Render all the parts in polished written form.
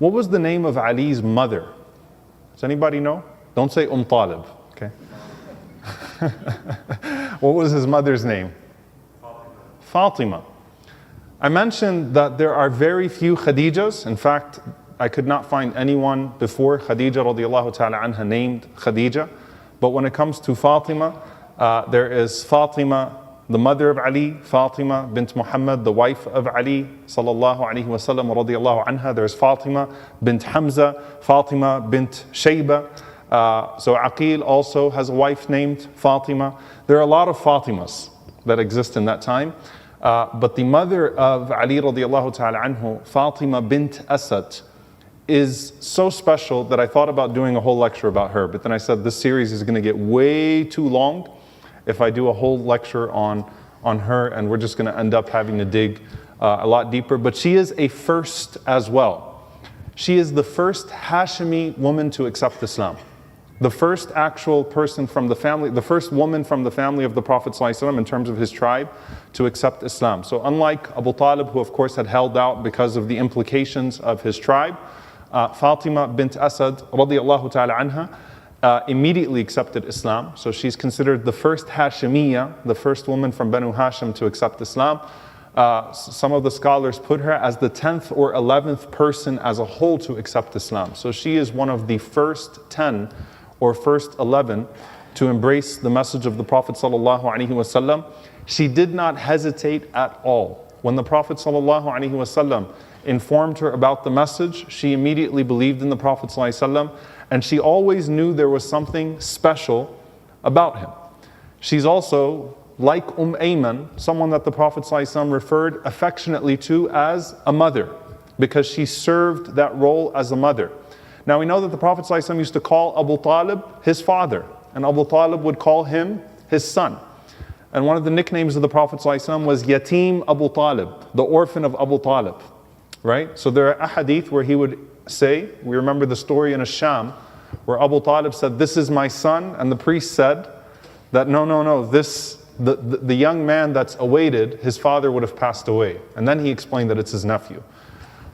What was the name of Ali's mother? Does anybody know? Don't say Talib, okay? What was his mother's name? Fatima. I mentioned that there are very few Khadijas. In fact, I could not find anyone before Khadija radiallahu ta'ala anha named Khadija. But when it comes to Fatima, there is Fatima, the mother of Ali, Fatima bint Muhammad, the wife of Ali sallallahu alayhi wa sallam radiallahu anha. There's Fatima bint Hamza, Fatima bint Shayba. So Aqil also has a wife named Fatima. There are a lot of Fatimas that exist in that time. But the mother of Ali radiallahu ta'ala anhu, Fatima bint Asad, is so special that I thought about doing a whole lecture about her. But then I said this series is going to get way too long if I do a whole lecture on her, and we're just going to end up having to dig a lot deeper. But she is a first as well. She is the first Hashimi woman to accept Islam. The first actual person from the family, the first woman from the family of the Prophet ﷺ in terms of his tribe to accept Islam. So unlike Abu Talib, who of course had held out because of the implications of his tribe, Fatima bint Asad radiallahu ta'ala anha immediately accepted Islam. So she's considered the first Hashimiyya, the first woman from Banu Hashim to accept Islam. Some of the scholars put her as the 10th or 11th person as a whole to accept Islam. So she is one of the first 10 or first 11 to embrace the message of the Prophet ﷺ. She did not hesitate at all. When the Prophet ﷺ informed her about the message, she immediately believed in the Prophet ﷺ, and she always knew there was something special about him. She's also like Ayman, someone that the Prophet ﷺ referred affectionately to as a mother, because she served that role as a mother. Now we know that the Prophet ﷺ used to call Abu Talib his father, and Abu Talib would call him his son. And one of the nicknames of the Prophet ﷺ was Yatim Abu Talib, the orphan of Abu Talib, right? So there are ahadith where he would say, we remember the story in Ash-Sham, where Abu Talib said, "This is my son," and the priest said that no, the young man that's awaited, his father would have passed away. And then he explained that it's his nephew.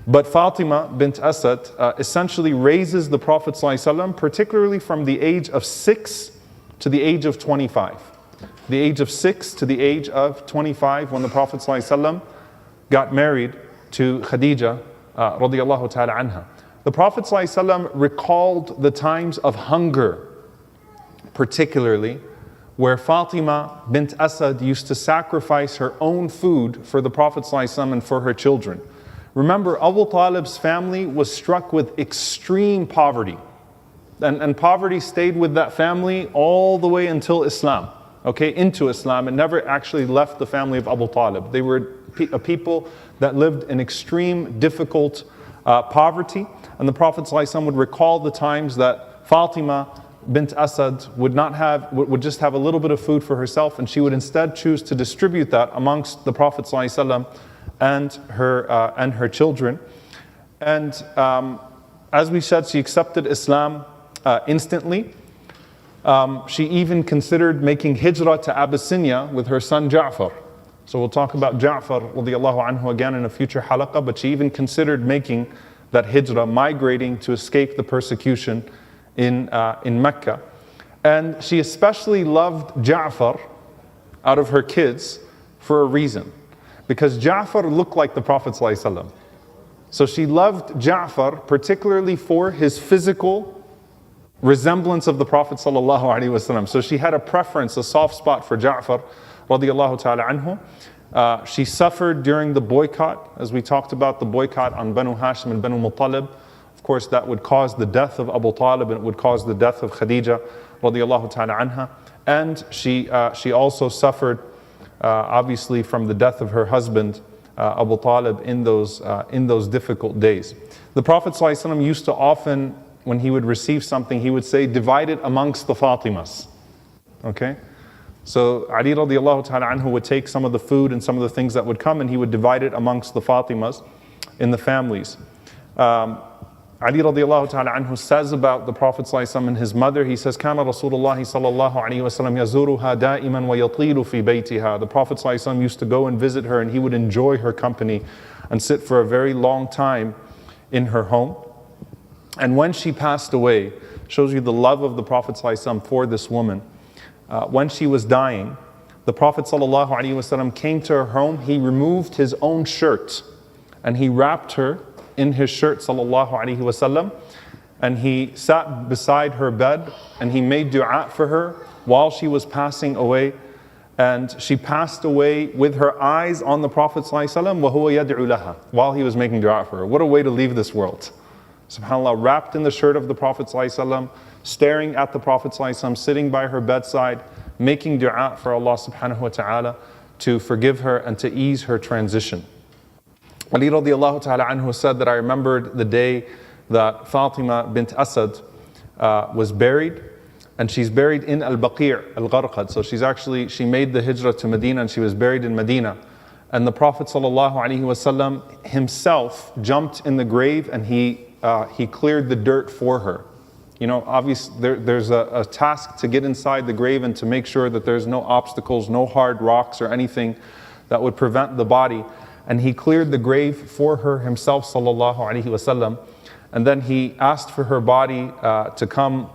But Fatima bint Asad essentially raises the Prophet ﷺ, particularly from the age of 6 to the age of 25. The age of 6 to the age of 25, when the Prophet ﷺ got married to Khadija radiallahu ta'ala anha. The Prophet ﷺ recalled the times of hunger, particularly where Fatima bint Asad used to sacrifice her own food for the Prophet ﷺ and for her children. Remember, Abu Talib's family was struck with extreme poverty. And poverty stayed with that family all the way until Islam. Okay, into Islam. It never actually left the family of Abu Talib. They were a people that lived in extreme, difficult poverty. And the Prophet ﷺ would recall the times that Fatima bint Asad would just have a little bit of food for herself, and she would instead choose to distribute that amongst the Prophet ﷺ and her children. And as we said, she accepted Islam instantly. She even considered making hijrah to Abyssinia with her son Ja'far. So we'll talk about Ja'far radiallahu anhu again in a future halaqah, but she even considered making that hijrah, migrating to escape the persecution in Mecca. And she especially loved Ja'far out of her kids for a reason. Because Ja'far looked like the Prophet ﷺ. So she loved Ja'far particularly for his physical resemblance of the Prophet ﷺ. So she had a preference, a soft spot for Ja'far radiallahu ta'ala anhu. She suffered during the boycott, as we talked about, the boycott on Banu Hashim and Banu Muttalib. Of course, that would cause the death of Abu Talib, and it would cause the death of Khadija radiallahu ta'ala anha. And she also suffered obviously from the death of her husband Abu Talib in those difficult days. The Prophet ﷺ used to often, when he would receive something, he would say, "Divide it amongst the Fatimas." Okay? So Ali radiallahu ta'ala anhu would take some of the food and some of the things that would come, and he would divide it amongst the Fatimas in the families. Ali radiallahu ta'ala anhu says about the Prophet ﷺ and his mother, he says, "Kana Rasulullah sallallahu alayhi wa sallam yazuruha da'iman wa yatilu fi baytiha." The Prophet ﷺ used to go and visit her, and he would enjoy her company and sit for a very long time in her home. And when she passed away, shows you the love of the Prophet ﷺ for this woman. When she was dying, the Prophet ﷺ came to her home. He removed his own shirt and he wrapped her in his shirt ﷺ, and he sat beside her bed and he made dua for her while she was passing away. And she passed away with her eyes on the Prophet ﷺ وَهُوَ يَدْعُ لَهَا, while he was making dua for her. What a way to leave this world. SubhanAllah, wrapped in the shirt of the Prophet ﷺ, staring at the Prophet ﷺ, sitting by her bedside, making dua for Allah subhanahu wa ta'ala to forgive her and to ease her transition. Ali radiallahu ta'ala anhu said that I remembered the day that Fatima bint Asad was buried, and she's buried in Al-Baqi' Al-Gharqad. So she made the hijrah to Medina and she was buried in Medina. And the Prophet ﷺ himself jumped in the grave and he cleared the dirt for her. You know, obviously there's a task to get inside the grave and to make sure that there's no obstacles, no hard rocks or anything that would prevent the body. And he cleared the grave for her himself, sallallahu alaihi wasallam. And then he asked for her body to come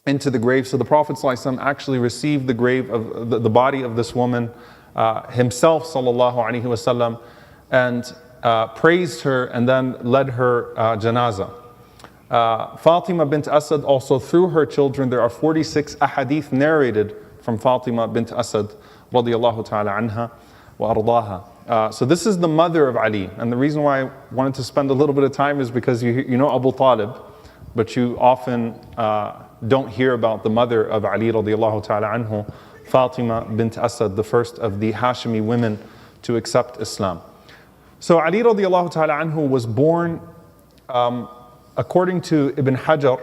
into the grave. So the Prophet ﷺ actually received the grave of the body of this woman himself, sallallahu alaihi wasallam, and praised her and then led her janazah. Fatima bint Asad also, through her children, there are 46 ahadith narrated from Fatima bint Asad radiyallahu ta'ala anha wa ardaha. So this is the mother of Ali, and the reason why I wanted to spend a little bit of time is because you know Abu Talib, but you often don't hear about the mother of Ali radiyallahu ta'ala anhu, Fatima bint Asad, the first of the Hashimi women to accept Islam. So Ali radiyallahu ta'ala anhu was born, according to Ibn Hajar,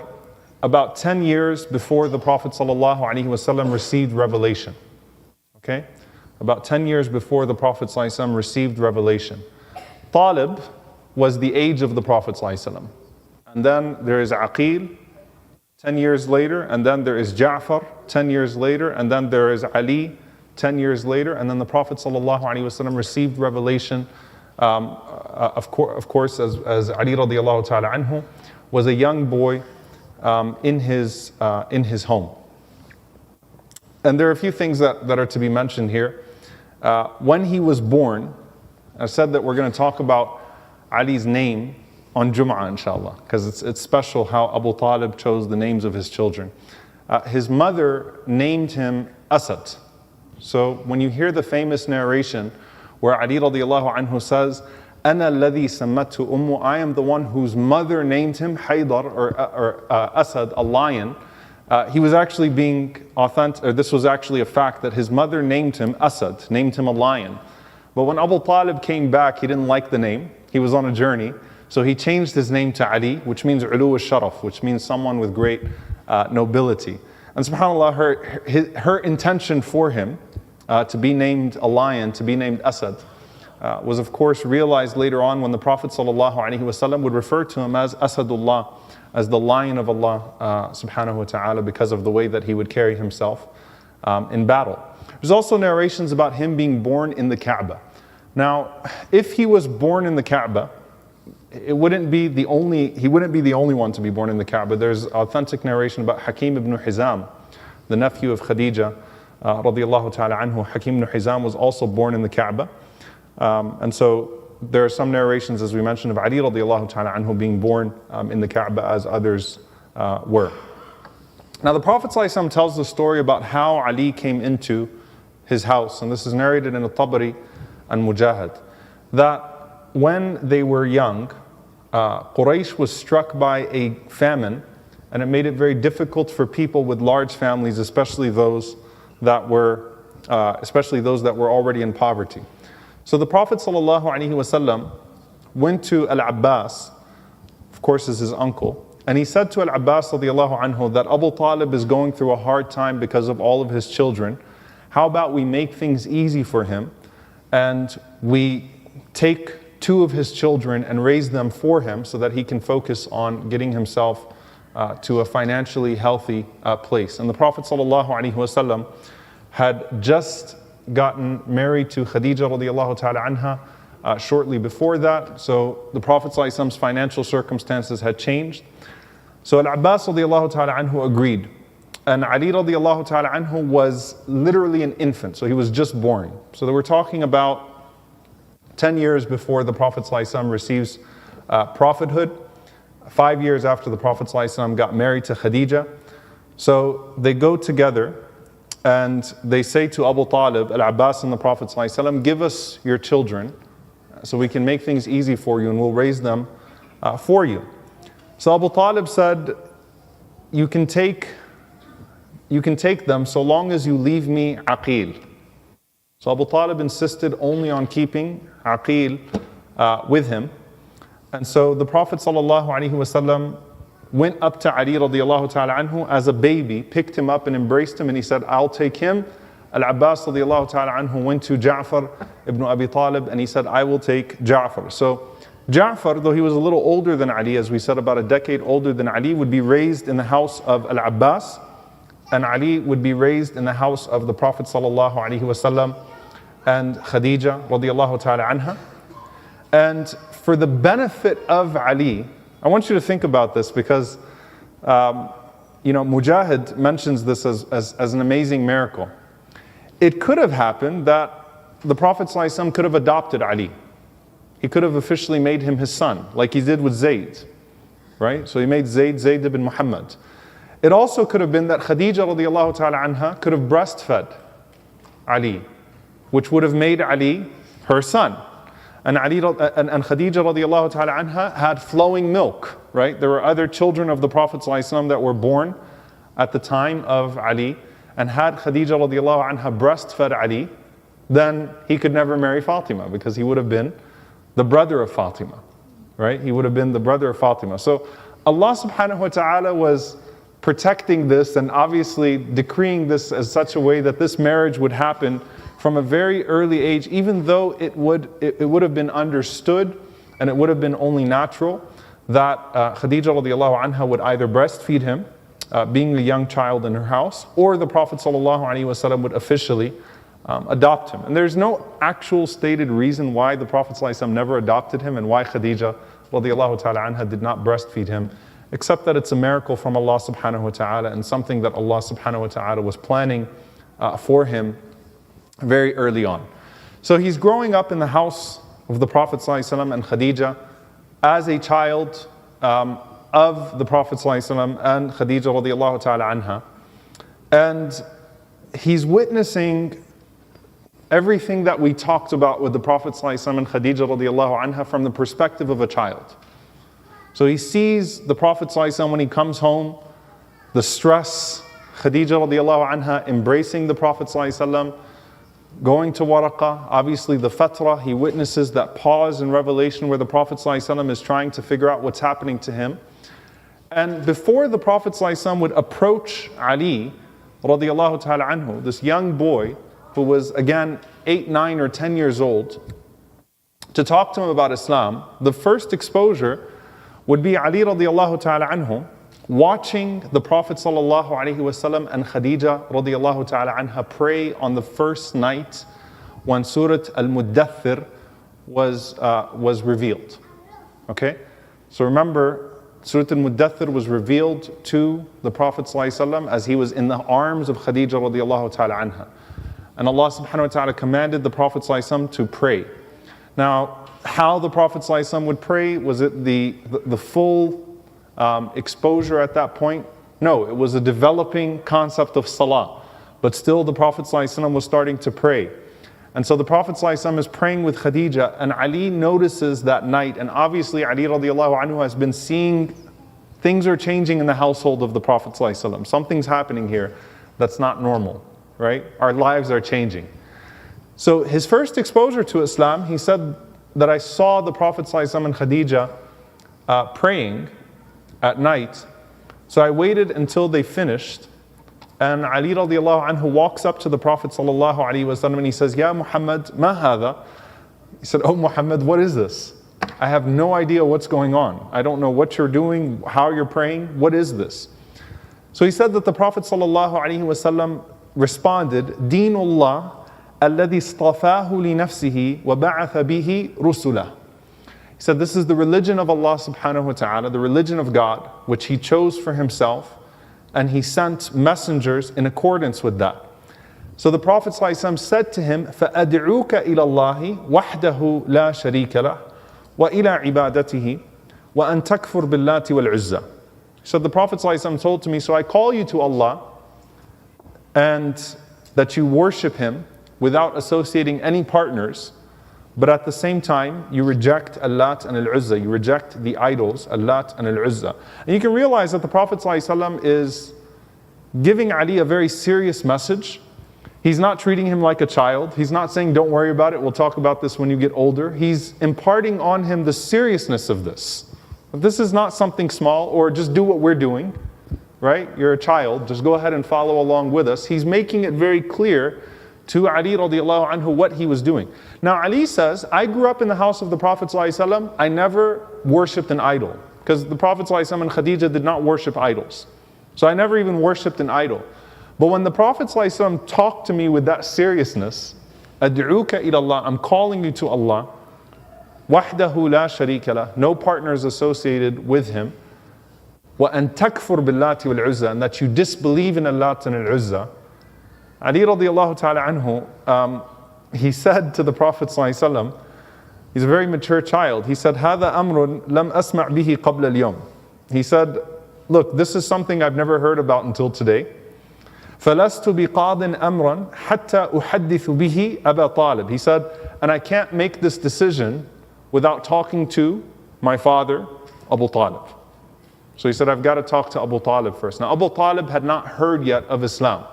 about 10 years before the Prophet sallallahu alaihi wasallam received revelation. Okay? About 10 years before the Prophet sallallahu alaihi wasallam received revelation. Talib was the age of the Prophet sallallahu alaihi wasallam. And then there is Aqil, 10 years later, and then there is Ja'far, 10 years later, and then there is Ali, 10 years later, and then the Prophet ﷺ received revelation, of course, as Ali radiallahu ta'ala anhu was a young boy in his home. And there are a few things that are to be mentioned here. When he was born, I said that we're going to talk about Ali's name on Jum'ah, inshallah, because it's special how Abu Talib chose the names of his children. His mother named him Asad. So when you hear the famous narration where Ali radiallahu anhu says, أَنَا الَّذِي سَمَّتْهُ أُمُّ, I am the one whose mother named him Haydar, or Asad, a lion. He was actually being authentic, or this was actually a fact, that his mother named him Asad, named him a lion. But when Abu Talib came back, he didn't like the name. He was on a journey. So he changed his name to Ali, which means ulu al-sharaf, which means someone with great nobility. And subhanAllah, her intention for him to be named a lion, to be named Asad, was of course realized later on when the Prophet ﷺ would refer to him as Asadullah, as the lion of Allah subhanahu wa ta'ala, because of the way that he would carry himself in battle. There's also narrations about him being born in the Kaaba. Now, if he was born in the Kaaba, he wouldn't be the only one to be born in the Kaaba. There's authentic narration about Hakim ibn Hizam, the nephew of Khadija, radiyallahu ta'ala anhu. Hakim ibn Hizam was also born in the Kaaba. And so there are some narrations, as we mentioned, of Ali radiyallahu ta'ala anhu being born in the Kaaba, as others were. Now the Prophet ﷺ tells the story about how Ali came into his house, and this is narrated in Al-Tabari and Mujahid, that when they were young, Quraysh was struck by a famine, and it made it very difficult for people with large families, especially those that were already in poverty. So the Prophet ﷺ went to Al-Abbas, of course is his uncle, and he said to Al-Abbas radiallahu anhu that Abu Talib is going through a hard time because of all of his children. How about we make things easy for him and we take 2 of his children and raise them for him so that he can focus on getting himself to a financially healthy place. And the Prophet ﷺ had just gotten married to Khadija radiallahu ta'ala anha shortly before that. So the Prophet ﷺ's financial circumstances had changed. So Al-Abbas radiallahu ta'ala anhu agreed. And Ali radiallahu ta'ala anhu was literally an infant, so he was just born. So they were talking about 10 years before the Prophet ﷺ receives prophethood, 5 years after the Prophet ﷺ got married to Khadija. So they go together and they say to Abu Talib, Al-Abbas and the Prophet ﷺ, give us your children so we can make things easy for you and we'll raise them for you. So Abu Talib said, you can take them so long as you leave me Aqil. So Abu Talib insisted only on keeping Aqil with him. And so the Prophet ﷺ went up to Ali radiallahu ta'ala anhu as a baby, picked him up and embraced him, and he said, I'll take him. Al-Abbas radiallahu ta'ala anhu went to Ja'far ibn Abi Talib and he said, I will take Ja'far. So Ja'far, though he was a little older than Ali, as we said, about a decade older than Ali, would be raised in the house of Al-Abbas, and Ali would be raised in the house of the Prophet sallallahu alaihi wasallam and Khadija radiallahu ta'ala anha. And for the benefit of Ali, I want you to think about this because, Mujahid mentions this as an amazing miracle. It could have happened that the Prophet ﷺ could have adopted Ali. He could have officially made him his son, like he did with Zayd, right? So he made Zayd ibn Muhammad. It also could have been that Khadija radiallahu ta'ala anha could have breastfed Ali, which would have made Ali her son. And Khadija radiallahu ta'ala anha had flowing milk, right? There were other children of the Prophet ﷺ that were born at the time of Ali. And had Khadija radiallahu anha breastfed Ali, then he could never marry Fatima because he would have been the brother of Fatima, right? He would have been the brother of Fatima. So Allah subhanahu wa ta'ala was protecting this and obviously decreeing this as such a way that this marriage would happen from a very early age, even though it would have been understood and it would have been only natural that Khadija radiallahu anha would either breastfeed him, being a young child in her house, or the Prophet ﷺ would officially adopt him. And there's no actual stated reason why the Prophet ﷺ never adopted him and why Khadija radiallahu ta'ala anha did not breastfeed him, except that it's a miracle from Allah subhanahu wa ta'ala and something that Allah subhanahu wa ta'ala was planning for him very early on. So he's growing up in the house of the Prophet ﷺ and Khadija as a child of the Prophet ﷺ and Khadija radiallahu ta'ala anha. And he's witnessing everything that we talked about with the Prophet ﷺ and Khadija radiallahu anha from the perspective of a child. So he sees the Prophet ﷺ when he comes home, the stress, Khadija radiallahu anha embracing the Prophet ﷺ, going to Waraqah, obviously the fatra, he witnesses that pause in revelation where the Prophet ﷺ is trying to figure out what's happening to him. And before the Prophet ﷺ would approach Ali radiallahu ta'ala anhu, this young boy who was again 8, 9 or 10 years old, to talk to him about Islam, the first exposure would be Ali radiallahu ta'ala anhu watching the Prophet sallallahu alaihi wasallam and Khadija radiallahu ta'ala anha pray on the first night when Surah Al-Muddathir was revealed. Okay? So remember, Surah Al-Muddathir was revealed to the Prophet ﷺ as he was in the arms of Khadija radiallahu ta'ala anha. And Allah subhanahu wa ta'ala commanded the Prophet ﷺ to pray. Now, how the Prophet ﷺ would pray, was it the full exposure at that point? No, it was a developing concept of salah. But still the Prophet ﷺ was starting to pray. And so the Prophet ﷺ is praying with Khadija, and Ali notices that night, and obviously Ali radiallahu anhu has been seeing things are changing in the household of the Prophet ﷺ. Something's happening here that's not normal, right? Our lives are changing. So his first exposure to Islam, he said that I saw the Prophet ﷺ and Khadija praying at night. So I waited until they finished. And Ali radiallahu anhu walks up to the Prophet sallallahu alaihi wasallam and he says, Ya Muhammad, ma hadha? He said, Oh Muhammad, what is this? I have no idea what's going on. I don't know what you're doing, how you're praying. What is this? So he said that the Prophet sallallahu alaihi wasallam responded, Deenullah الذي اصطفاه لنفسه وبعث به رسله. He said, this is the religion of Allah subhanahu wa ta'ala, the religion of God, which He chose for Himself, and He sent messengers in accordance with that. So the Prophet ﷺ said to him, فَأَدْعُوكَ إِلَى اللَّهِ وَحْدَهُ لَا شَرِيكَ لَهُ وَإِلَى عِبَادَتِهِ وَأَن تَكْفُرْ بِاللَّاتِ وَالْعُزَّى. So the Prophet ﷺ told to me, so I call you to Allah, and that you worship Him without associating any partners, but at the same time, you reject Al-Lat and Al-Uzza. You reject the idols, Al-Lat and Al-Uzza. And you can realize that the Prophet ﷺ is giving Ali a very serious message. He's not treating him like a child. He's not saying, don't worry about it, we'll talk about this when you get older. He's imparting on him the seriousness of this. This is not something small, or just do what we're doing, right? You're a child, just go ahead and follow along with us. He's making it very clear to Ali radiallahu anhu what he was doing. Now Ali says, I grew up in the house of the Prophet ﷺ. I never worshipped an idol, because the Prophet ﷺ and Khadija did not worship idols. So I never even worshipped an idol. But when the Prophet ﷺ talked to me with that seriousness, أَدْعُوكَ إِلَى اللَّهِ, I'm calling you to Allah, وَحْدَهُ لَا شَرِيكَ لَهُ, no partners associated with Him, وَأَن تَكْفُرْ بِاللَّاتِ وَالْعُزَّى, and that you disbelieve in Al-Lat and Al-Uzza. Ali radiallahu ta'ala anhu, he said to the Prophet ﷺ, he's a very mature child, he said, هَذَا أَمْرٌ لَمْ أَسْمَعْ بِهِ قَبْلَ الْيَوْمِ. He said, look, this is something I've never heard about until today. فَلَسْتُ بِقَاضٍ أَمْرًا حَتَّى أُحَدِّثُ بِهِ أَبَا طَالِبٍ. He said, and I can't make this decision without talking to my father, Abu Talib. So he said, I've got to talk to Abu Talib first. Now Abu Talib had not heard yet of Islam.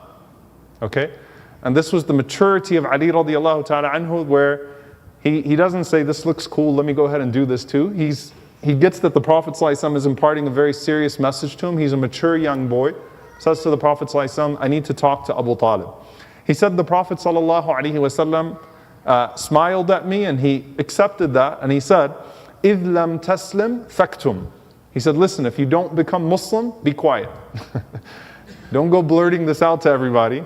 Okay? And this was the maturity of Ali radiallahu ta'ala anhu, where he doesn't say, this looks cool, let me go ahead and do this too. He gets that the Prophet ﷺ is imparting a very serious message to him. He's a mature young boy. Says to the Prophet ﷺ, I need to talk to Abu Talib. He said the Prophet ﷺ smiled at me and he accepted that, and he said, إِذْ لَمْ تَسْلِمْ فَكْتُمْ. He said, listen, if you don't become Muslim, be quiet. Don't go blurting this out to everybody,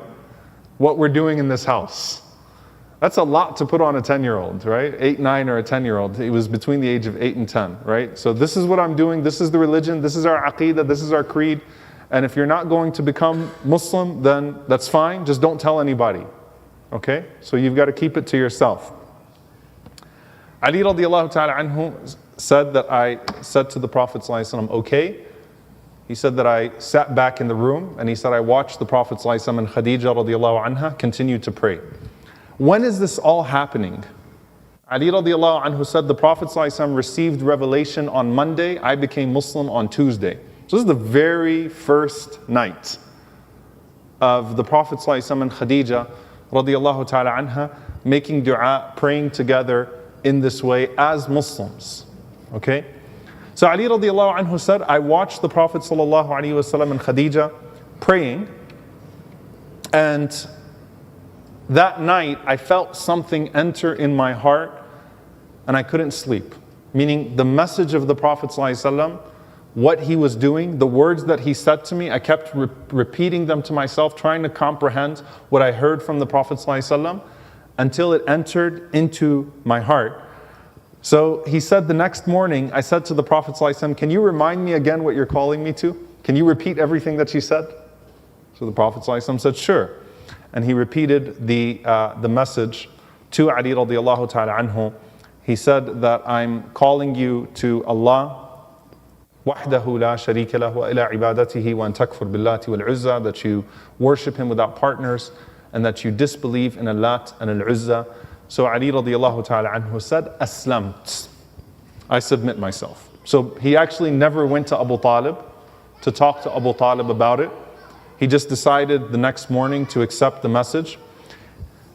what we're doing in this house. That's a lot to put on a 10-year-old, right? 8, 9, or a 10-year-old. He was between the age of 8 and 10, right? So this is what I'm doing, this is the religion, this is our aqeedah, this is our creed. And if you're not going to become Muslim, then that's fine, just don't tell anybody. Okay? So you've got to keep it to yourself. Ali radiallahu ta'ala anhu said that I said to the Prophet ﷺ, okay. He said that I sat back in the room, and he said I watched the Prophet ﷺ and Khadija radiallahu anha continue to pray. When is this all happening? Ali radiallahu anhu said the Prophet ﷺ received revelation on Monday, I became Muslim on Tuesday. So this is the very first night of the Prophet ﷺ and Khadija radiallahu ta'ala anha making dua, praying together in this way as Muslims. Okay? So Ali radiallahu anhu said, I watched the Prophet sallallahu alaihi wasallam and Khadija praying, and that night I felt something enter in my heart and I couldn't sleep. Meaning the message of the Prophet sallallahu alaihi wasallam, what he was doing, the words that he said to me, I kept repeating them to myself, trying to comprehend what I heard from the Prophet ﷺ until it entered into my heart. So he said the next morning, I said to the Prophet ﷺ, can you remind me again what you're calling me to? Can you repeat everything that you said? So the Prophet ﷺ said, sure. And he repeated the message to Ali radiallahu ta'ala anhu. He said that I'm calling you to Allah, وَحْدَهُ لَا شَرِيكَ لَهُ وَإِلَىٰ عِبَادَتِهِ وَأَن تَكْفُرْ بِاللَّاتِ وَالْعُزَّى, that you worship Him without partners and that you disbelieve in Al-Lat and Al-Uzza. So Ali radiallahu ta'ala anhu said, Aslamt, I submit myself. So he actually never went to Abu Talib to talk to Abu Talib about it. He just decided the next morning to accept the message.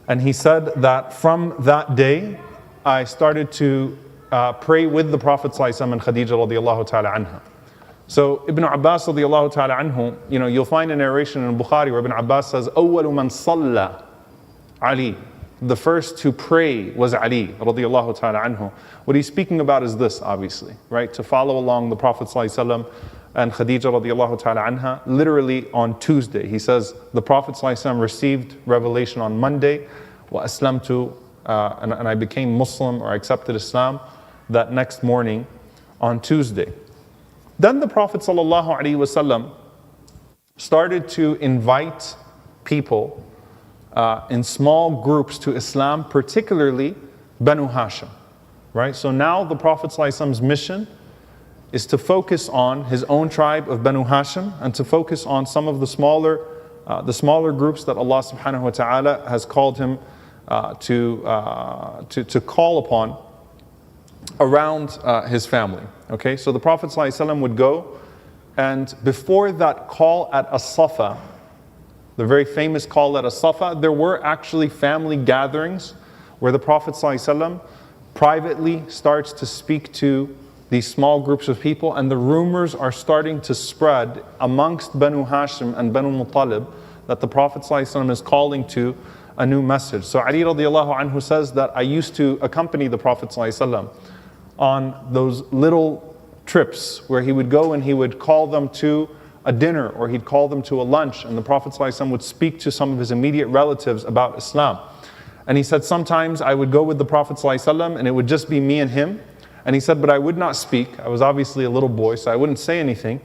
And he said that from that day, I started to pray with the Prophet ﷺ and Khadija radiallahu ta'ala anha. So Ibn Abbas radiallahu ta'ala anhu, you'll find a narration in Bukhari where Ibn Abbas says, أول من صلى Ali. The first to pray was Ali radiallahu ta'ala anhu. What he's speaking about is this, obviously, right? To follow along the Prophet ﷺ and Khadija radiallahu ta'ala anha, literally on Tuesday. He says the Prophet ﷺ received revelation on Monday. وَأَسْلَمْتُ, and I became Muslim, or I accepted Islam that next morning on Tuesday. Then the Prophet ﷺ started to invite people in small groups to Islam, particularly Banu Hashim. Right? So now the Prophet ﷺ's mission is to focus on his own tribe of Banu Hashim and to focus on some of the smaller groups that Allah subhanahu wa ta'ala has called him to call upon around his family. Okay, so the Prophet ﷺ would go, and before that call at As-Safa, the very famous call at As-Safa, there were actually family gatherings where the Prophet ﷺ privately starts to speak to these small groups of people, and the rumors are starting to spread amongst Banu Hashim and Banu Muttalib that the Prophet ﷺ is calling to a new message. So Ali radiallahu anhu says that I used to accompany the Prophet ﷺ on those little trips where he would go and he would call them to a dinner, or he'd call them to a lunch, and the Prophet ﷺ would speak to some of his immediate relatives about Islam. And he said sometimes I would go with the Prophet ﷺ and it would just be me and him. And he said, but I would not speak. I was obviously a little boy, so I wouldn't say anything.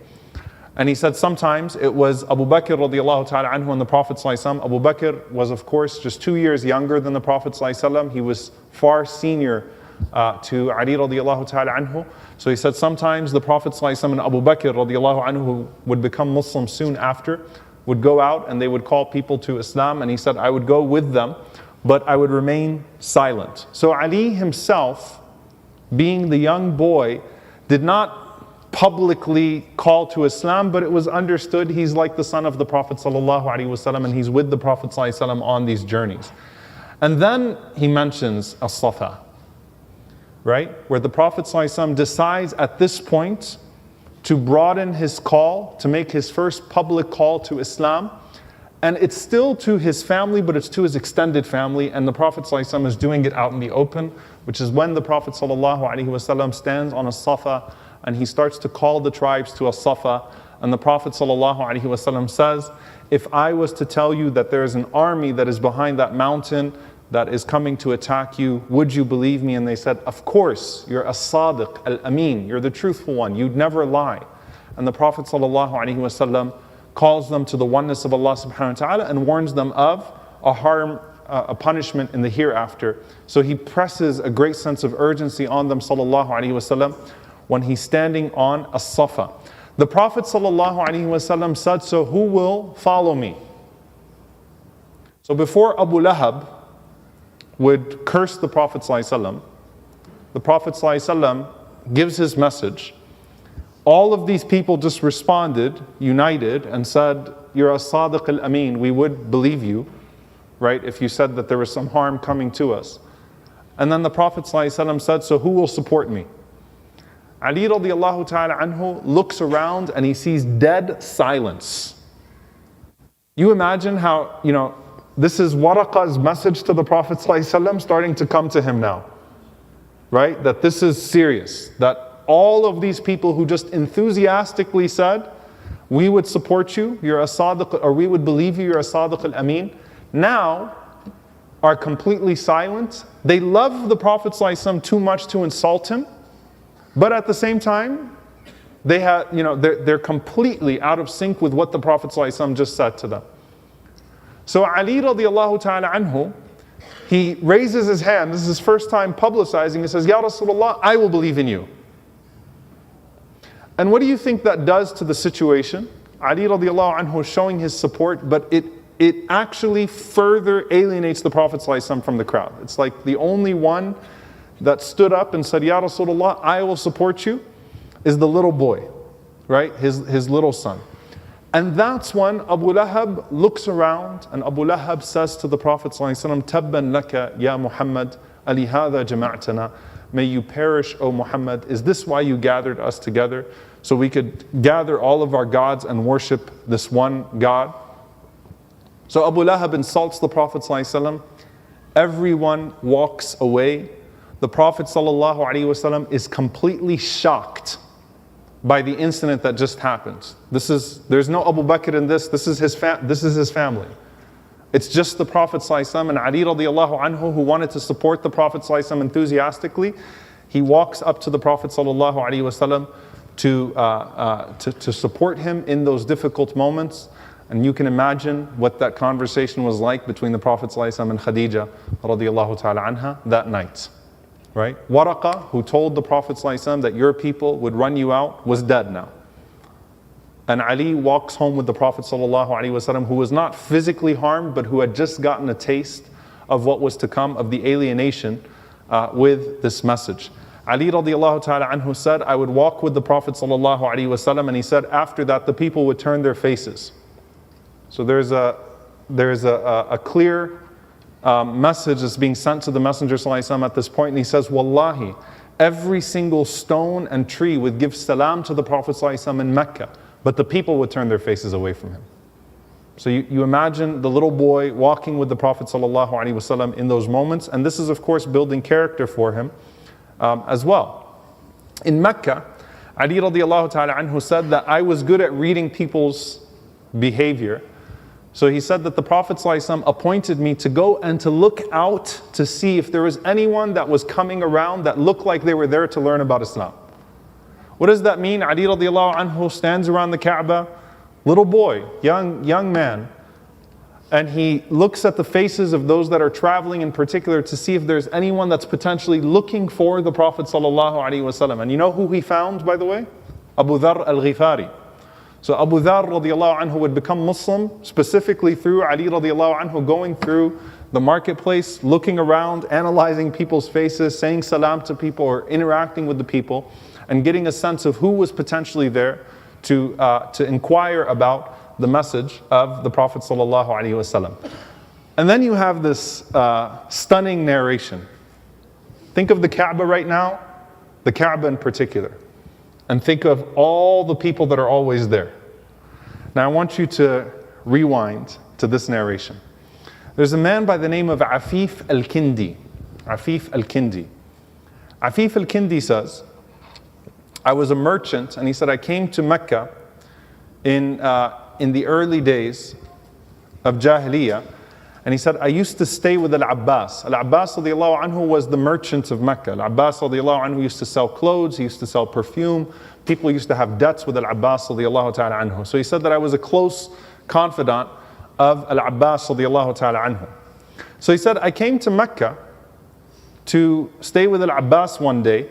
And he said sometimes it was Abu Bakr radiallahu ta'ala anhu and the Prophet ﷺ. Abu Bakr was of course just 2 years younger than the Prophet ﷺ. He was far senior to Ali radiallahu ta'ala anhu. So he said sometimes the Prophet ﷺ and Abu Bakr radiallahu anhu, who would become Muslim soon after, would go out and they would call people to Islam. And he said I would go with them, but I would remain silent. So Ali himself, being the young boy, did not publicly call to Islam, but it was understood he's like the son of the Prophet ﷺ, and he's with the Prophet ﷺ on these journeys. And then he mentions As-Safa, right? Where the Prophet ﷺ decides at this point to broaden his call, to make his first public call to Islam. And it's still to his family, but it's to his extended family. And the Prophet ﷺ is doing it out in the open, which is when the Prophet ﷺ stands on As-Safa and he starts to call the tribes to As-Safa. And the Prophet ﷺ says, if I was to tell you that there is an army that is behind that mountain that is coming to attack you, would you believe me? And they said, of course, you're as-sadiq, al-amin, you're the truthful one, you'd never lie. And the Prophet ﷺ calls them to the oneness of Allah subhanahu wa ta'ala and warns them of a harm, a punishment in the hereafter. So he presses a great sense of urgency on them sallallahu alaihi wasallam when he's standing on As-Safa. The Prophet sallallahu alaihi wasallam said, so who will follow me? So before Abu Lahab would curse the Prophet sallallahu alaihi wasallam, the Prophet sallallahu alaihi wasallam gives his message. All of these people just responded, united, and said, you're a sadiq al-amin, we would believe you, right, if you said that there was some harm coming to us. And then the Prophet ﷺ said, so who will support me? Ali radiallahu ta'ala anhu looks around and he sees dead silence. You imagine how, this is Waraqa's message to the Prophet ﷺ starting to come to him now, right? That this is serious, that all of these people who just enthusiastically said, we would support you, you're a sadiq, or we would believe you, you're a sadiq al-amin, now are completely silent. They love the Prophet ﷺ too much to insult him, but at the same time, they're completely out of sync with what the Prophet ﷺ just said to them. So Ali radiallahu ta'ala anhu, he raises his hand, this is his first time publicizing, he says, Ya Rasulullah, I will believe in you. And what do you think that does to the situation? Ali radiallahu anhu is showing his support, but it actually further alienates the Prophet ﷺ from the crowd. It's like the only one that stood up and said, Ya Rasulullah, I will support you, is the little boy, right? His little son. And that's when Abu Lahab looks around and Abu Lahab says to the Prophet ﷺ, Tabban laka ya Muhammad, ali hadha jama'tana. May you perish, O Muhammad. Is this why you gathered us together? So we could gather all of our gods and worship this one God? So Abu Lahab insults the Prophet ﷺ. Everyone walks away. The Prophet ﷺ is completely shocked by the incident that just happened. There's no Abu Bakr in this. This is his family. It's just the Prophet ﷺ and Ali radiallahu anhu who wanted to support the Prophet ﷺ enthusiastically. He walks up to the Prophet ﷺ to support him in those difficult moments. And you can imagine what that conversation was like between the Prophet ﷺ and Khadija radiallahu ta'ala anha that night. Right? Waraqa, who told the Prophet ﷺ that your people would run you out, was dead now. And Ali walks home with the Prophet ﷺ, who was not physically harmed, but who had just gotten a taste of what was to come, of the alienation with this message. Ali radiallahu ta'ala anhu said, I would walk with the Prophet ﷺ, and he said after that the people would turn their faces. So there's a clear message that's being sent to the Messenger ﷺ at this point, and he says, Wallahi, every single stone and tree would give salam to the Prophet ﷺ in Mecca, but the people would turn their faces away from him. So you imagine the little boy walking with the Prophet ﷺ in those moments, and this is of course building character for him as well. In Mecca, Ali radiallahu ta'ala anhu said that I was good at reading people's behavior. So he said that the Prophet ﷺ appointed me to go and to look out to see if there was anyone that was coming around that looked like they were there to learn about Islam. What does that mean? Ali radiallahu anhu stands around the Kaaba, little boy, young man, and he looks at the faces of those that are traveling in particular to see if there's anyone that's potentially looking for the Prophet ﷺ. And you know who he found, by the way? Abu Dharr al-Ghifari. So Abu Dharr radiallahu anhu would become Muslim specifically through Ali radiallahu anhu going through the marketplace, looking around, analyzing people's faces, saying salam to people or interacting with the people, and getting a sense of who was potentially there to inquire about the message of the Prophet sallallahu alaihi wasallam. And then you have this stunning narration. Think of the Kaaba right now, the Kaaba in particular. And think of all the people that are always there. Now I want you to rewind to this narration. There's a man by the name of Afif al-Kindi. Afif al-Kindi. Afif al-Kindi says, I was a merchant, and he said, I came to Mecca in the early days of Jahiliyyah. And he said, I used to stay with Al-Abbas. Al-Abbas radiallahu anhu was the merchant of Mecca. Al-Abbas radiallahu anhu used to sell clothes, he used to sell perfume. People used to have debts with Al-Abbas radiallahu ta'ala anhu. So he said that I was a close confidant of Al-Abbas radiallahu ta'ala anhu. So he said, I came to Mecca to stay with Al-Abbas one day.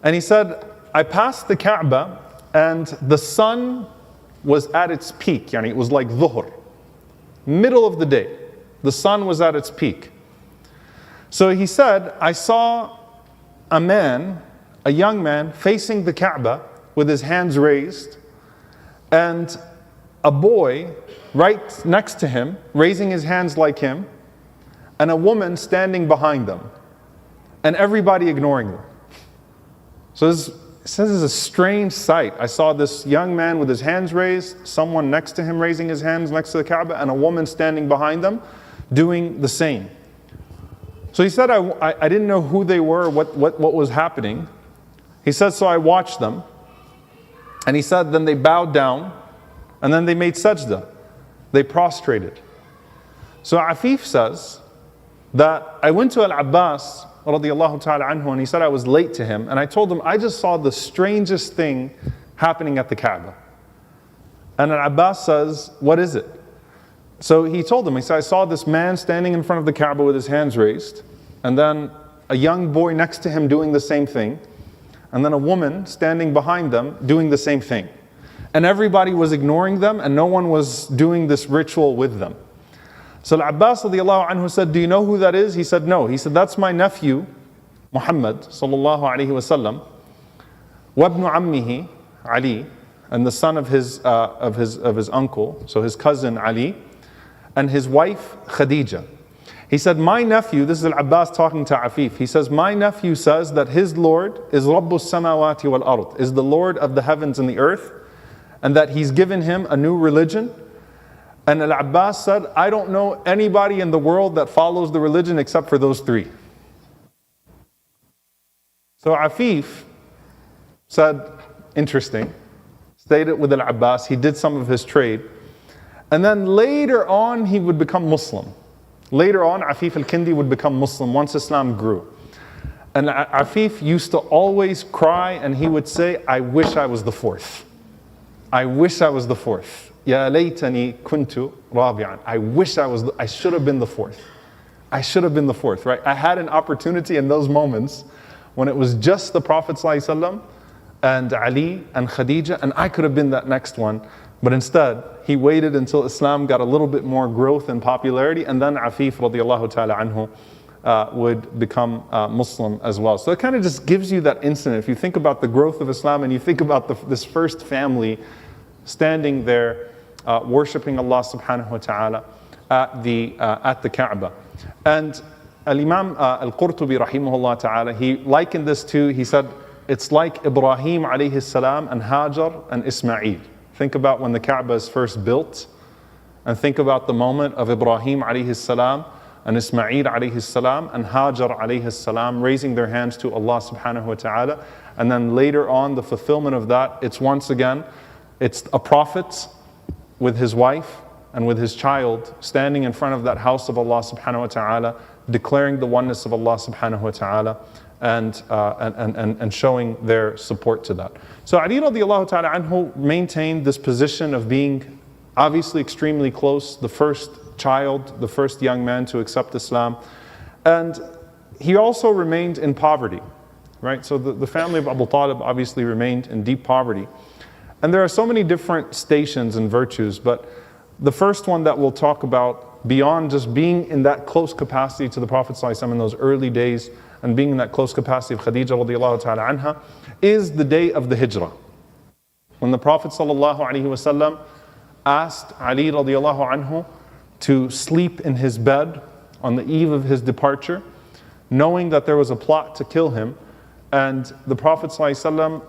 And he said, I passed the Kaaba and the sun was at its peak. Yani it was like dhuhr, middle of the day. The sun was at its peak. So he said, I saw a man, a young man, facing the Kaaba with his hands raised, and a boy right next to him, raising his hands like him, and a woman standing behind them, and everybody ignoring them. So this is a strange sight. I saw this young man with his hands raised, someone next to him raising his hands next to the Kaaba, and a woman standing behind them doing the same. So he said, I didn't know who they were, what was happening. He said, so I watched them. And he said, then they bowed down, and then they made sajda. They prostrated. So Afif says that I went to Al-Abbas radiallahu ta'ala anhu, and he said I was late to him, and I told him I just saw the strangest thing happening at the Kaaba. And Al-Abbas says, what is it? So he told him, he said, I saw this man standing in front of the Kaaba with his hands raised, and then a young boy next to him doing the same thing, and then a woman standing behind them doing the same thing. And everybody was ignoring them, and no one was doing this ritual with them. So Al-Abbas radiallahu anhu said, do you know who that is? He said, no. He said, that's my nephew, Muhammad sallallahu alayhi wasallam, wabnu ammihi, Ali, and the son of his uncle, so his cousin Ali, and his wife Khadija. He said, my nephew, this is Al-Abbas talking to Afif, he says, my nephew says that his Lord is Rabbus samawati wal ard, is the Lord of the heavens and the earth, and that he's given him a new religion. And Al-Abbas said, I don't know anybody in the world that follows the religion except for those three. So Afif said, interesting, stayed with Al-Abbas, he did some of his trade, And then later on, he would become Muslim. Later on, Afif al-Kindi would become Muslim once Islam grew. And Afif used to always cry and he would say, I wish I was the fourth. I wish I was the fourth. Ya laytani kuntu rabi'an. I should have been the fourth. I should have been the fourth, right? I had an opportunity in those moments when it was just the Prophet ﷺ and Ali and Khadija, and I could have been that next one. But instead, he waited until Islam got a little bit more growth and popularity, and then Afif radiallahu ta'ala anhu would become Muslim as well. So it kind of just gives you that incident. If you think about the growth of Islam and you think about this first family standing there worshipping Allah subhanahu wa ta'ala at the Kaaba. And Al-Imam Al-Qurtubi rahimahullah ta'ala, he likened this to, he said, it's like Ibrahim alayhi salam and Hajar and Ismail. Think about when the Kaaba is first built, and think about the moment of Ibrahim alayhi salam and Ismail alayhi salam and Hajar alayhi salam raising their hands to Allah subhanahu wa ta'ala. And then later on, the fulfillment of that, it's once again, it's a prophet with his wife and with his child standing in front of that house of Allah subhanahu wa ta'ala, declaring the oneness of Allah subhanahu wa ta'ala and showing their support to that. So Ali radiallahu ta'ala anhu maintained this position of being obviously extremely close, the first child, the first young man to accept Islam. And he also remained in poverty, right? So the family of Abu Talib obviously remained in deep poverty. And there are so many different stations and virtues, but the first one that we'll talk about, beyond just being in that close capacity to the Prophet ﷺ in those early days and being in that close capacity of Khadija radiallahu ta'ala anha, is the day of the Hijrah. When the Prophet ﷺ asked Ali radiallahu anhu to sleep in his bed on the eve of his departure, knowing that there was a plot to kill him, and the Prophet ﷺ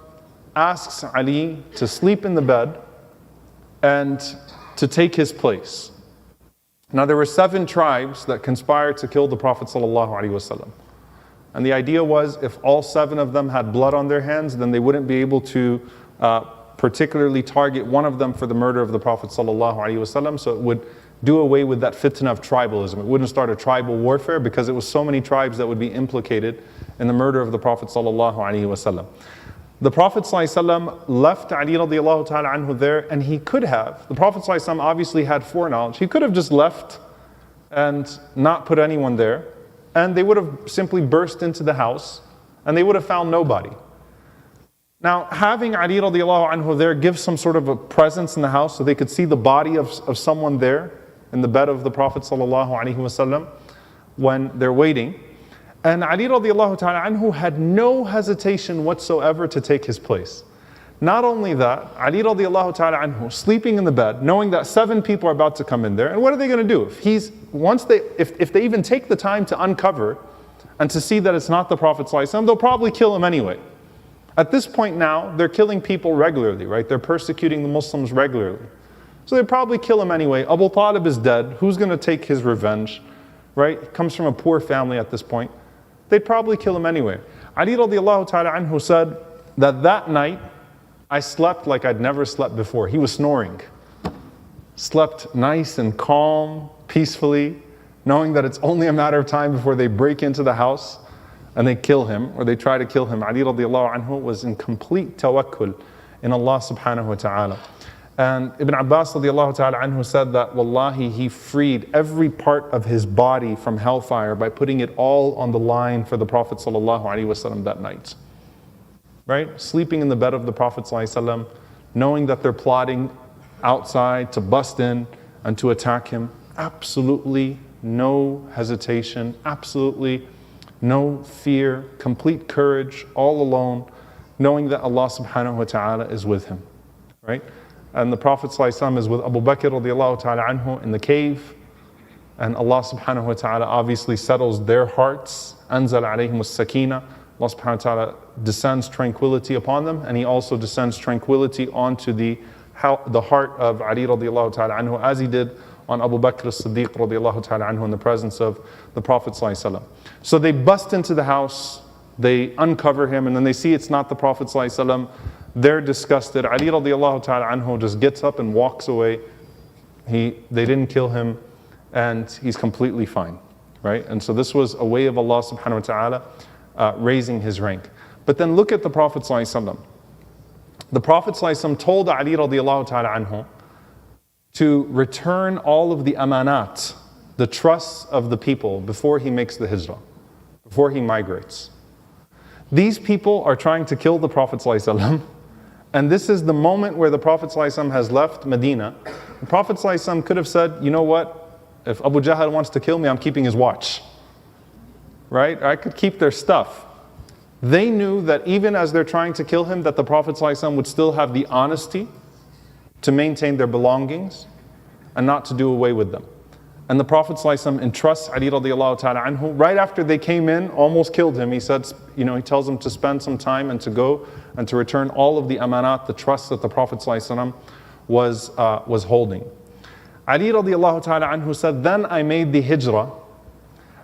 asks Ali to sleep in the bed and to take his place. Now there were 7 tribes that conspired to kill the Prophet ﷺ. And the idea was if all 7 of them had blood on their hands, then they wouldn't be able to particularly target one of them for the murder of the Prophet ﷺ. So it would do away with that fitna of tribalism. It wouldn't start a tribal warfare because it was so many tribes that would be implicated in the murder of the Prophet ﷺ. The Prophet ﷺ left Ali radiallahu ta'ala anhu there, and he could have. The Prophet ﷺ obviously had foreknowledge. He could have just left and not put anyone there, and they would have simply burst into the house, and they would have found nobody. Now, having Ali radiallahu anhu there gives some sort of a presence in the house, so they could see the body of someone there in the bed of the Prophet ﷺ when they're waiting. And Ali radiallahu ta'ala anhu had no hesitation whatsoever to take his place. Not only that, Ali radiallahu ta'ala anhu sleeping in the bed, knowing that 7 people are about to come in there, and what are they going to do? If they even take the time to uncover and to see that it's not the Prophet ﷺ, they'll probably kill him anyway. At this point now, they're killing people regularly, right? They're persecuting the Muslims regularly. So they probably kill him anyway. Abu Talib is dead. Who's going to take his revenge, right? He comes from a poor family at this point. They'd probably kill him anyway. Ali radiallahu ta'ala anhu said that night, I slept like I'd never slept before. He was snoring. Slept nice and calm, peacefully, knowing that it's only a matter of time before they break into the house and they kill him, or they try to kill him. Ali radiallahu anhu was in complete tawakkul in Allah subhanahu wa ta'ala. And Ibn Abbas radiallahu ta'ala anhu said that, wallahi, he freed every part of his body from hellfire by putting it all on the line for the Prophet sallallahu alaihi wasallam that night. Right? Sleeping in the bed of the Prophet sallallahu alaihi wasallam, knowing that they're plotting outside to bust in and to attack him. Absolutely no hesitation, absolutely no fear, complete courage, all alone, knowing that Allah subhanahu wa ta'ala is with him. Right? And the Prophet ﷺ is with Abu Bakr radiallahu ta'ala anhu in the cave, and Allah subhanahu wa ta'ala obviously settles their hearts. Anzal alayhim as-sakina. Allah subhanahu wa ta'ala descends tranquility upon them, and He also descends tranquility onto the heart of Ali radiallahu ta'ala anhu, as He did on Abu Bakr as-Siddiq radiallahu ta'ala anhu in the presence of the Prophet ﷺ. So they bust into the house, they uncover him, and then they see it's not the Prophet ﷺ. They're disgusted. Ali radiallahu ta'ala anhu just gets up and walks away. They didn't kill him, and he's completely fine, right? And so this was a way of Allah subhanahu wa ta'ala raising his rank. But then look at the Prophet ﷺ. The Prophet ﷺ told Ali radiallahu ta'ala anhu to return all of the amanat, the trusts of the people, before he makes the hijrah, before he migrates. These people are trying to kill the Prophet ﷺ, and this is the moment where the Prophet ﷺ has left Medina. The Prophet ﷺ could have said, you know what, if Abu Jahl wants to kill me, I'm keeping his watch. Right? I could keep their stuff. They knew that even as they're trying to kill him, that the Prophet ﷺ would still have the honesty to maintain their belongings and not to do away with them. And the Prophet ﷺ entrusts Ali radiallahu ta'ala anhu. Right after they came in, almost killed him, he said, he tells them to spend some time and to go and to return all of the amanat, the trust that the Prophet ﷺ was holding. Ali radiallahu ta'ala anhu said, then I made the hijrah.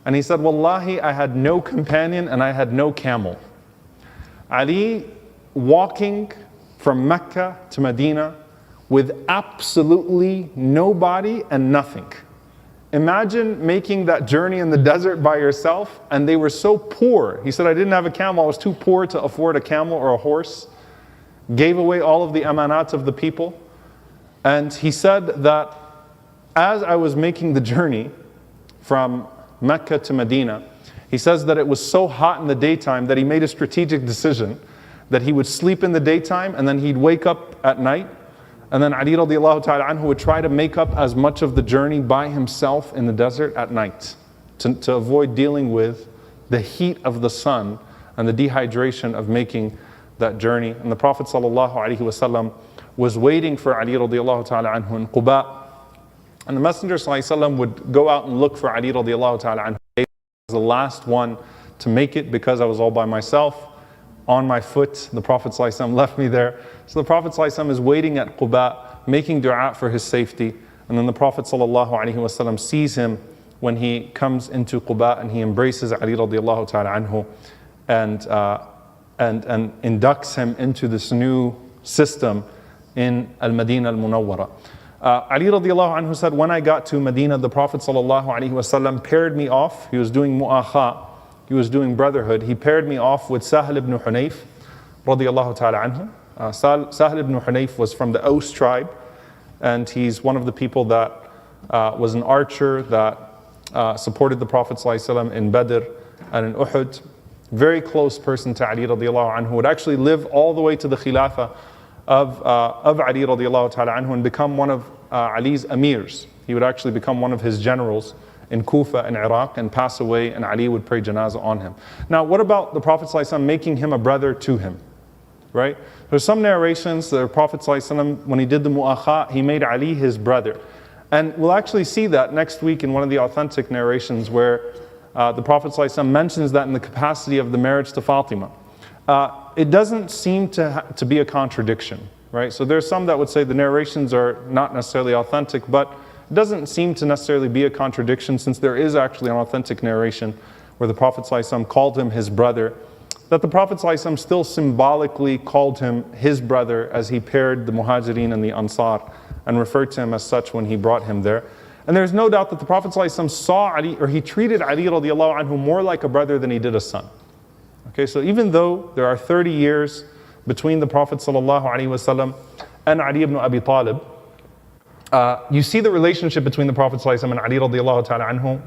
And he said, Wallahi, I had no companion and I had no camel. Ali walking from Mecca to Medina with absolutely nobody and nothing. Imagine making that journey in the desert by yourself, and they were so poor. He said, I didn't have a camel, I was too poor to afford a camel or a horse. Gave away all of the amanat of the people. And he said that as I was making the journey from Mecca to Medina, he says that it was so hot in the daytime that he made a strategic decision that he would sleep in the daytime and then he'd wake up at night. And then Ali radiallahu ta'ala anhu would try to make up as much of the journey by himself in the desert at night to avoid dealing with the heat of the sun and the dehydration of making that journey. And the Prophet sallallahu alaihi wasallam was waiting for Ali radiallahu ta'ala anhu in Quba. And the Messenger sallallahu alaihi wasallam would go out and look for Ali radiallahu ta'ala anhu. I was the last one to make it because I was all by myself. On my foot, the Prophet ﷺ left me there. So the Prophet ﷺ is waiting at Quba, making dua for his safety. And then the Prophet ﷺ sees him when he comes into Quba and he embraces Ali radiallahu ta'ala anhu and inducts him into this new system in Al-Madinah Al-Munawwara. Ali radiallahu anhu said, when I got to Medina, the Prophet ﷺ paired me off. He was doing mu'akha. He was doing brotherhood. He paired me off with Sahal ibn Hunayf, radiallahu ta'ala anhu. Sahal ibn Hunayf was from the Aus tribe, and he's one of the people that was an archer that supported the Prophet ﷺ in Badr and in Uhud. Very close person to Ali radiallahu anhu, would actually live all the way to the Khilafat of Ali radiallahu ta'ala anhu and become one of Ali's emirs. He would actually become one of his generals in Kufa and Iraq and pass away, and Ali would pray janazah on him. Now, what about the Prophet ﷺ making him a brother to him? Right? There's some narrations that the Prophet ﷺ, when he did the mu'akha, he made Ali his brother. And we'll actually see that next week in one of the authentic narrations where the Prophet ﷺ mentions that in the capacity of the marriage to Fatima. It doesn't seem to be a contradiction, right? So there's some that would say the narrations are not necessarily authentic, but it doesn't seem to necessarily be a contradiction, since there is actually an authentic narration where the Prophet ﷺ called him his brother, that the Prophet ﷺ still symbolically called him his brother as he paired the Muhajirin and the Ansar and referred to him as such when he brought him there. And there's no doubt that the Prophet ﷺ saw Ali, or he treated Ali radiallahu anhu more like a brother than he did a son. Okay, so even though there are 30 years between the Prophet ﷺ and Ali ibn Abi Talib, you see the relationship between the Prophet ﷺ and Ali radiallahu ta'ala anhu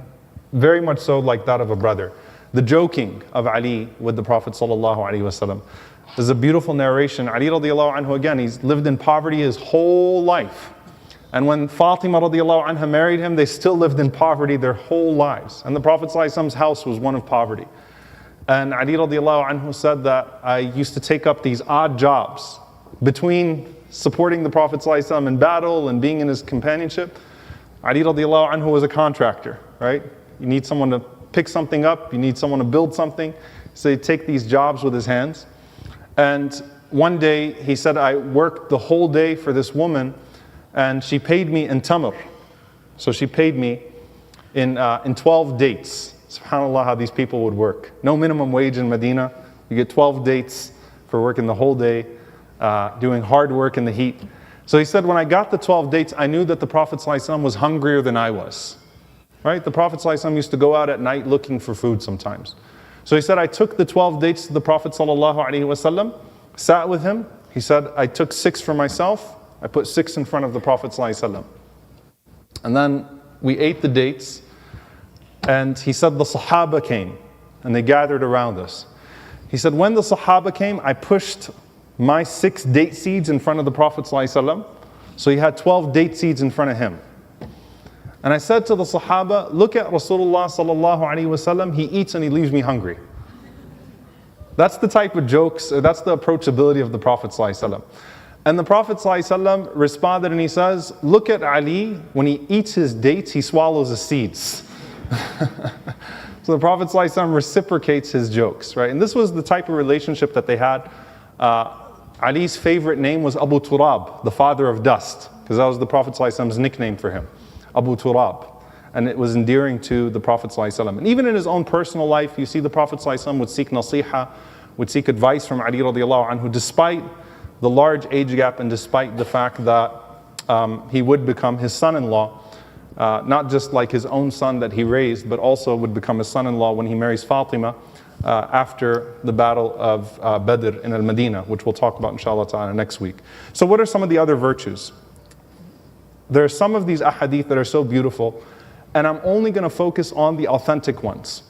very much so like that of a brother. The joking of Ali with the Prophet ﷺ. There's a beautiful narration. Ali radiallahu anhu, again, he's lived in poverty his whole life. And when Fatima radiallahu anha married him, they still lived in poverty their whole lives. And the Prophet ﷺ's house was one of poverty. And Ali radiallahu anhu said that I used to take up these odd jobs between supporting the Prophet ﷺ in battle and being in his companionship. Ali radiallahu anhu was a contractor, right? You need someone to pick something up, you need someone to build something. So he'd take these jobs with his hands. And one day he said, I worked the whole day for this woman and she paid me in tamr. So she paid me in 12 dates. SubhanAllah, how these people would work. No minimum wage in Medina. You get 12 dates for working the whole day, doing hard work in the heat. So he said, when I got the 12 dates, I knew that the Prophet ﷺ was hungrier than I was. Right? The Prophet ﷺ used to go out at night looking for food sometimes. So he said, I took the 12 dates to the Prophet ﷺ, sat with him. He said, I took 6 for myself. I put 6 in front of the Prophet ﷺ. And then we ate the dates. And he said, the Sahaba came. And they gathered around us. He said, when the Sahaba came, I pushed my 6 date seeds in front of the Prophet ﷺ. So he had 12 date seeds in front of him. And I said to the Sahaba, look at Rasulullah sallallahu alaihi wasallam, he eats and he leaves me hungry. That's the type of jokes, that's the approachability of the Prophet sallallahu alaihi wasallam. And the Prophet sallallahu alaihi wasallam responded and he says, look at Ali, when he eats his dates, he swallows the seeds. So the Prophet sallallahu alaihi wasallam reciprocates his jokes, right? And this was the type of relationship that they had. Ali's favorite name was Abu Turab, the father of dust, because that was the Prophet sallallahu alaihi wasallam's nickname for him. Abu Turab, and it was endearing to the Prophet ﷺ. And even in his own personal life, you see the Prophet ﷺ would seek nasiha, would seek advice from Ali radiallahu anhu, despite the large age gap and despite the fact that he would become his son-in-law, not just like his own son that he raised, but also would become his son-in-law when he marries Fatima after the battle of Badr in al-Madinah, which we'll talk about inshallah ta'ala next week. So what are some of the other virtues? There are some of these ahadith that are so beautiful, and I'm only going to focus on the authentic ones.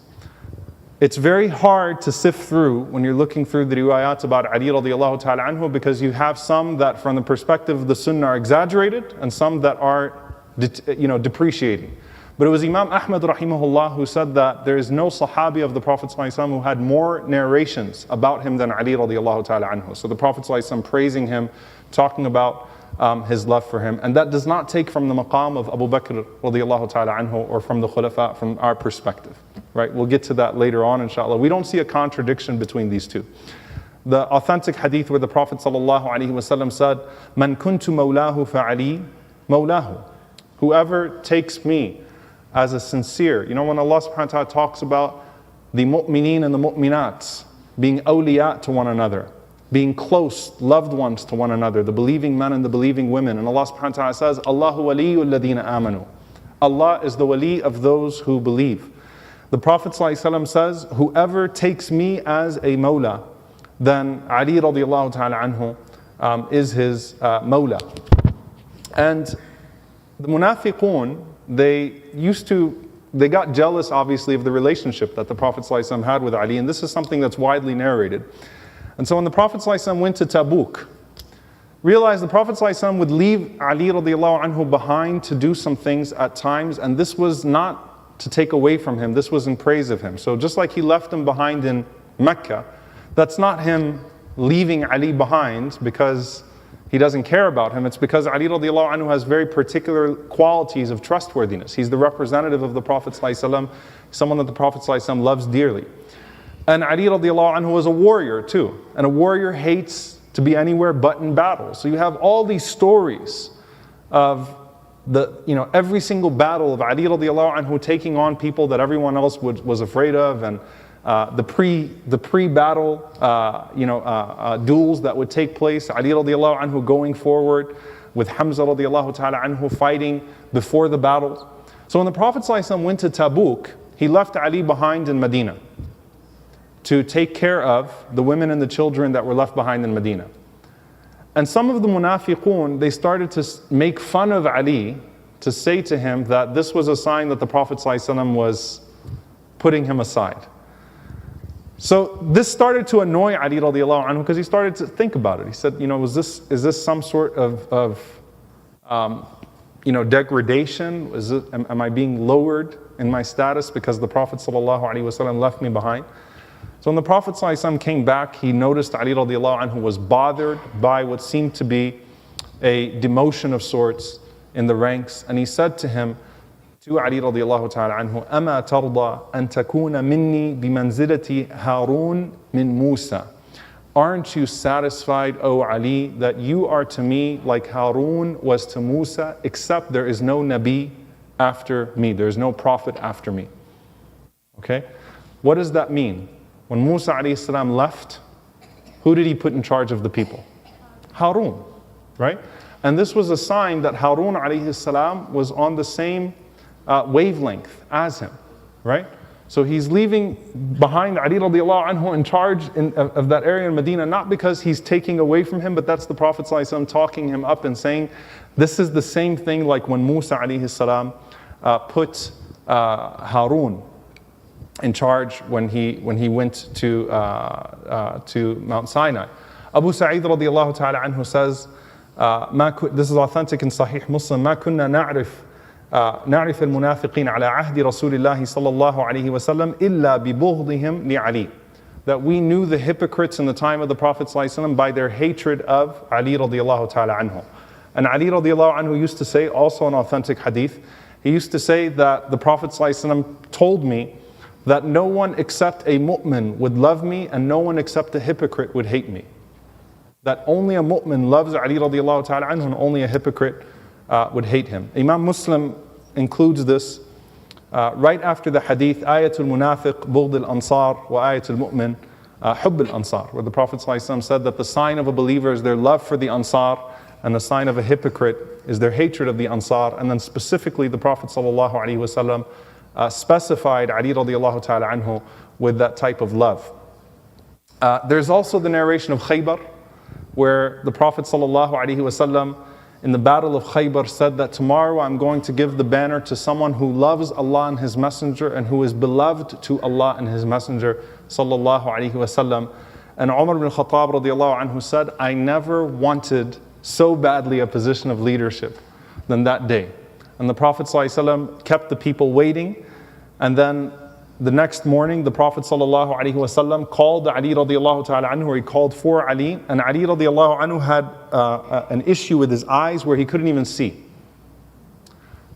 It's very hard to sift through when you're looking through the riwayat about Ali radiallahu ta'ala anhu, because you have some that from the perspective of the sunnah are exaggerated and some that are depreciating. But it was Imam Ahmad rahimahullah who said that there is no Sahabi of the Prophet ﷺ who had more narrations about him than Ali radiallahu ta'ala anhu. So the Prophet ﷺ praising him, talking about his love for him. And that does not take from the maqam of Abu Bakr radiallahu ta'ala anhu or from the Khilafat from our perspective. Right? We'll get to that later on inshallah. We don't see a contradiction between these two. The authentic hadith where the Prophet sallallahu alaihi wasallam said, Man kuntu mawlahu fa'ali mawlahu. Whoever takes me as a sincere, when Allah subhanahu wa ta'ala talks about the mu'mineen and the mu'minat being awliya to one another, being close, loved ones to one another, the believing men and the believing women. And Allah subhanahu wa ta'ala says, Allahu waliyul ladina amanu. Allah is the wali of those who believe. The Prophet ﷺ says, whoever takes me as a mawla, then Ali radiallahu ta'ala anhu is his mawla. And the munafiqun, they got jealous obviously of the relationship that the Prophet ﷺ had with Ali, and this is something that's widely narrated. And so when the Prophet ﷺ went to Tabuk, realized the Prophet ﷺ would leave Ali radiallahu anhu behind to do some things at times, and this was not to take away from him, this was in praise of him. So just like he left him behind in Mecca, that's not him leaving Ali behind because he doesn't care about him. It's because Ali radiallahu anhu has very particular qualities of trustworthiness. He's the representative of the Prophet ﷺ, someone that the Prophet ﷺ loves dearly. And Ali radiallahu anhu was a warrior too. And a warrior hates to be anywhere but in battle. So you have all these stories of every single battle of Ali radiallahu anhu taking on people that everyone else was afraid of, and the pre-battle duels that would take place. Ali radiallahu anhu going forward with Hamza radiallahu ta'ala anhu fighting before the battles. So when the Prophet ﷺ went to Tabuk, he left Ali behind in Medina to take care of the women and the children that were left behind in Medina. And some of the munafiqun, they started to make fun of Ali, to say to him that this was a sign that the Prophet ﷺ was putting him aside. So this started to annoy Ali radiallahu anhu because he started to think about it. He said, is this some sort of degradation? Am I being lowered in my status because the Prophet ﷺ left me behind? So when the Prophet ﷺ came back, he noticed Ali radiallahu anhu was bothered by what seemed to be a demotion of sorts in the ranks. And he said to him, to Ali radiallahu ta'ala anhu, أَمَا تَرْضَى أَن تَكُونَ مِنِّي بِمَنْزِلَةِ هَارُونَ مِنْ مُوسَى. Aren't you satisfied, O Ali, that you are to me like Harun was to Musa, except there is no Nabi after me, there is no prophet after me. Okay? What does that mean? When Musa alayhi salam left, who did he put in charge of the people? Harun, right? And this was a sign that Harun alayhi salam was on the same wavelength as him, right? So he's leaving behind Ali radiallahu anhu in charge of that area in Medina, not because he's taking away from him, but that's the Prophet ﷺ talking him up and saying, this is the same thing like when Musa alayhi salam put Harun in charge when he went to Mount Sinai. Abu Sa'id radiallahu ta'ala anhu says, this is authentic in Sahih Muslim, ما كنا نعرف المنافقين على عهد رسول الله صلى الله عليه وسلم إلا ببغضهم لعلي. That we knew the hypocrites in the time of the Prophet ﷺ by their hatred of Ali radiallahu ta'ala anhu. And Ali radiallahu anhu used to say, also an authentic hadith, he used to say that the Prophet ﷺ told me that no one except a mu'min would love me and no one except a hypocrite would hate me. That only a mu'min loves Ali radiallahu ta'ala anhu and only a hypocrite would hate him. Imam Muslim includes this right after the hadith, Ayatul Munafiq, Bughd al-Ansar, wa Ayatul Mu'min, Hubb al-Ansar, where the Prophet ﷺ said that the sign of a believer is their love for the Ansar, and the sign of a hypocrite is their hatred of the Ansar. And then specifically the Prophet ﷺ specified Ali radiallahu ta'ala anhu with that type of love. There's also the narration of Khaybar, where the Prophet ﷺ in the battle of Khaybar said that tomorrow I'm going to give the banner to someone who loves Allah and His Messenger and who is beloved to Allah and His Messenger sallallahu alaihi wasallam. And Umar ibn Khattab radiallahu anhu said, I never wanted so badly a position of leadership than that day. And the Prophet ﷺ kept the people waiting, and then the next morning, the Prophet ﷺ called Ali radiallahu ta'ala anhu, or he called for Ali, and Ali radiallahu anhu had an issue with his eyes where he couldn't even see.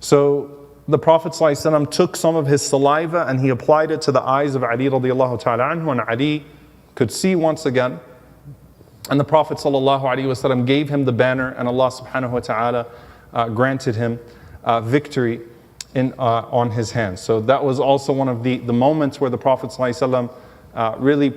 So the Prophet ﷺ took some of his saliva and he applied it to the eyes of Ali radiallahu ta'ala anhu, and Ali could see once again. And the Prophet ﷺ gave him the banner, and Allah subhanahu wa ta'ala granted him victory on his hands. So that was also one of the moments where the Prophet ﷺ really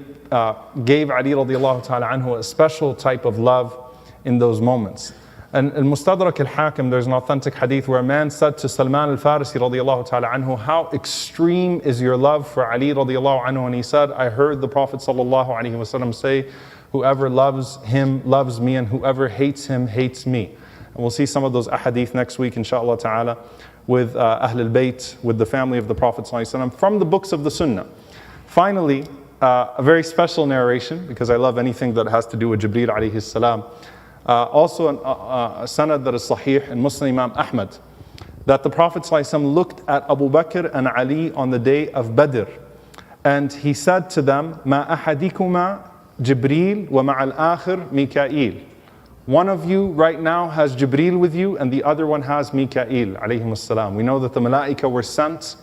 gave Ali radiallahu ta'ala anhu a special type of love in those moments. And in Mustadrak al-Hakim, there's an authentic hadith where a man said to Salman al-Farisi radiallahu ta'ala anhu, how extreme is your love for Ali radiallahu anhu? And he said, I heard the Prophet sallallahu alaihi wasallam say, whoever loves him loves me, and whoever hates him hates me. And we'll see some of those ahadith next week, inshallah ta'ala, with Ahl al-Bayt, with the family of the Prophet ﷺ, from the books of the Sunnah. Finally, a very special narration, because I love anything that has to do with Jibreel alayhi salam. Also a sanad that is sahih in Muslim Imam Ahmad, that the Prophet ﷺ looked at Abu Bakr and Ali on the day of Badr, and he said to them, مَا أَحَدِكُمَا جِبْرِيل وَمَعَ الْآخِرِ مِكَائِيل. One of you right now has Jibreel with you, and the other one has Mikail alayhim salam. We know that the Malaika were sent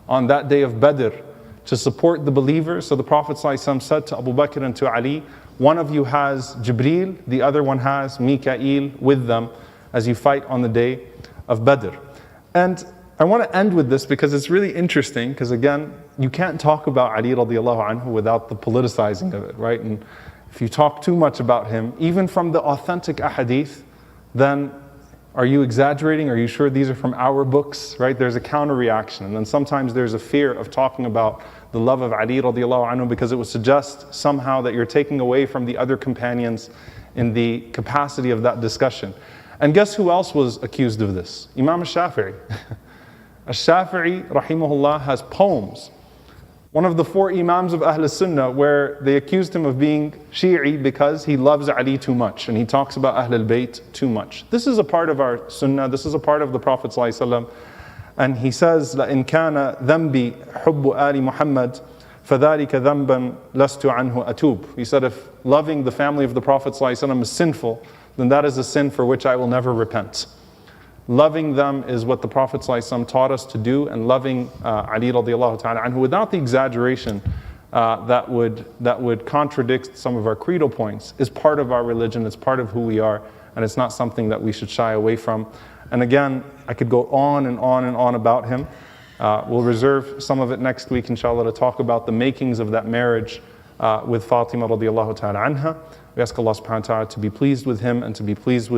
on that day of Badr to support the believers. So the Prophet ﷺ said to Abu Bakr and to Ali, one of you has Jibreel, the other one has Mikail with them as you fight on the day of Badr. And I want to end with this because it's really interesting, because again, you can't talk about Ali radiallahu anhu without the politicizing of it, right? And if you talk too much about him, even from the authentic ahadith, then are you exaggerating? Are you sure these are from our books, right? There's a counter reaction. And then sometimes there's a fear of talking about the love of Ali radiallahu anhu, because it would suggest somehow that you're taking away from the other companions in the capacity of that discussion. And guess who else was accused of this? Imam al-Shafi'i. Al-Shafi'i, rahimahullah, has poems, one of the 4 Imams of Ahl Sunnah, where they accused him of being Shi'i because he loves Ali too much and he talks about Ahl al-Bayt too much. This is a part of our Sunnah, this is a part of the Prophet ﷺ. And he says, لَإِنْ كَانَ ذَنْبِي حُبُّ آلِ مُحَمَّدٍ فَذَلِكَ ذَنْبًا لَسْتُ عَنْهُ أَتُوبُ. He said, if loving the family of the Prophet ﷺ is sinful, then that is a sin for which I will never repent. Loving them is what the Prophet ﷺ taught us to do, and loving Ali radiallahu ta'ala anhu without the exaggeration that would contradict some of our credo points is part of our religion, it's part of who we are, and it's not something that we should shy away from. And again, I could go on and on and on about him. We'll reserve some of it next week, inshallah, to talk about the makings of that marriage with Fatima radiallahu ta'ala anha. We ask Allah subhanahu wa ta'ala to be pleased with him and to be pleased with